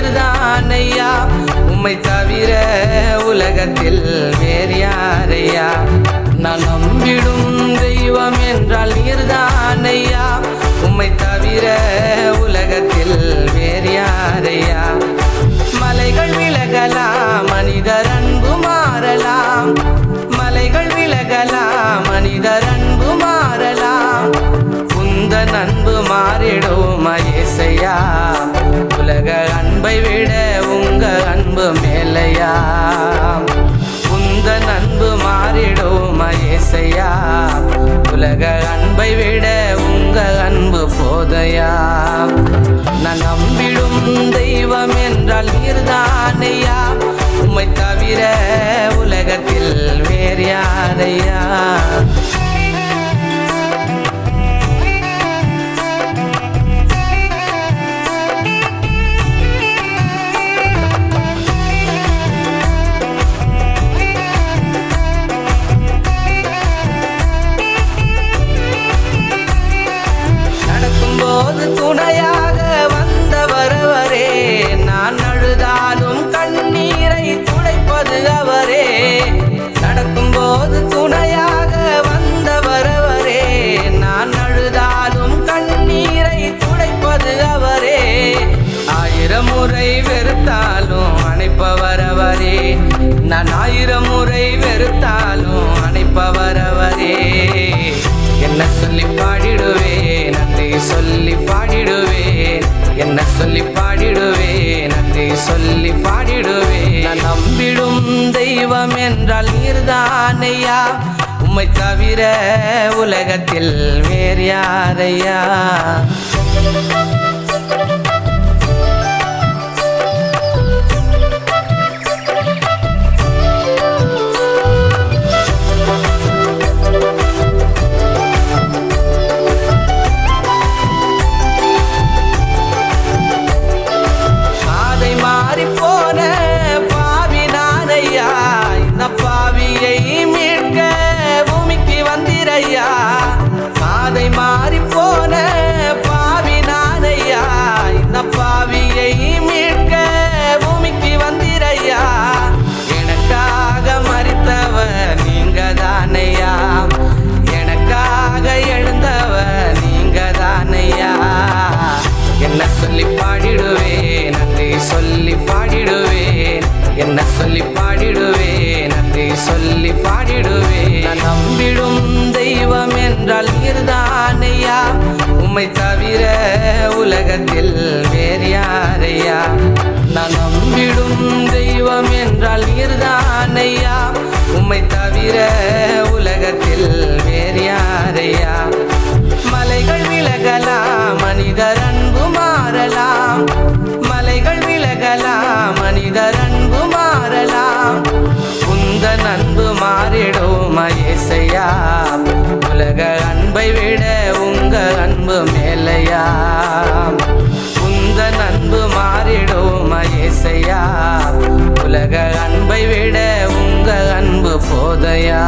நீர்தான் ஐயா, உம்மை தவிர உலகத்தில் வேறு யாரையா. நான் நம்பிடும் தெய்வம் என்றால் நீர்தான் ஐயா, உம்மை தவிர உலகத்தில் வேறு யாரையா. மலைகள் விலகலாம், மனிதர் அன்பு மாறலாம். மலைகள் விலகலாம், மனிதர் அன்பு மாறலாம். உந்தன் அன்பு மாறிடும் இயேசையா, உலக அன்பை விட உங்க அன்பு மேலையா. உந்தன் அன்பு மாறிடும் இயேசையா, உலக அன்பை விட உங்க அன்பு போதையா. நான் நம்பிடும் தெய்வம் என்றால் நீர்தான் ஐயா, உம்மை தவிர உலகத்தில் வேறு யாரையா. துணையாக வந்தவர் அவரே, நான் அழுதாலும் கண்ணீரை துடைப்பது அவரே. நடக்கும்போது துணையாக வந்தவர் அவரே, நான் அழுதாலும் கண்ணீரை துடைப்பது அவரே. 1000 முறை வெறுத்தாலும் அணைப்பவர் அவரே, நான் 1000 முறை வெறுத்தாலும் அணைப்பவர் அவரே. என்ன சொல்லி பாடிடுவேன், நன்றி சொல்லி பாடிடுவேன். என்ன சொல்லி பாடிடுவேன், நன்றி சொல்லி பாடிடுவேன். நான் நம்பிடும் தெய்வம் என்றால் நீர்தான் ஐயா, உம்மை தவிர உலகத்தில் வேறு யாரையா. போன பாவி நானையா, இந்த பாவியை மீட்க பூமிக்கு வந்திரையா. பாதை மாறி போன பாவி நானையா, இந்த பாவியை மீட்க பூமிக்கு வந்திரையா. எனக்காக மரித்தவர் நீங்க தானையா, எனக்காக எழுந்தவர் நீங்க தானையா. என்ன சொல்லி பாடிடுவேன், நன்றி சொல்லி பாடிடுவேன். என்ன சொல்லி பாடிடுவேன், நன்றி சொல்லி பாடிடுவேன். நான் நம்பிடும் தெய்வம் என்றால் நீர்தான் ஐயா, உம்மை தவிர உலகத்தில் வேறு யாரையா. நான் நம்பிடும் தெய்வம் என்றால் நீர்தான் ஐயா, உம்மை தவிர உலகத்தில் வேறு யாரையா. மலைகள் விலகலாம், மனிதர் அன்பு மாறலாம். மலைகள் விலகலாம், மனிதர் அன்பு மாறலாம். உந்தன் அன்பு மாறிடும் இயேசையா, உலக அன்பை விட உங்க அன்பு மேலையா. உந்தன் அன்பு மாறிடும் இயேசையா, உலக அன்பை விட உங்க அன்பு போதையா.